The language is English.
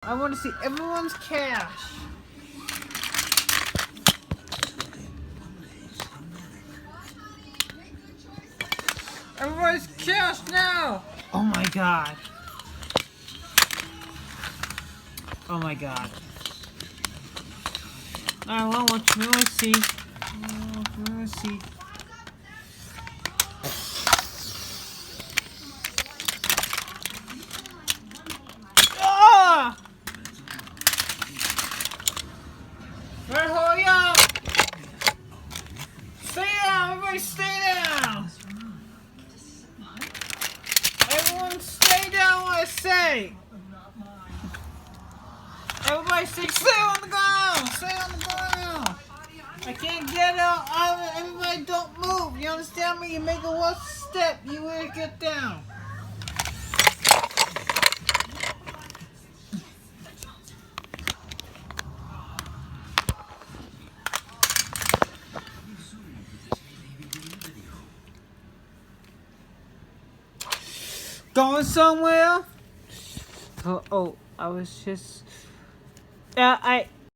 I want to see everyone's cash. Everybody's cash now! Oh my god. Oh my god. Alright, well, let's see. Let's see. Ah! Alright, hurry up! Stay down! Everybody stay down! Everyone stay down what I say! Everybody stay on the ground! Stay on the ground! I can't get out. Everybody don't move. You understand me? You make a one step, you will get down. Going somewhere? Oh, I was just... I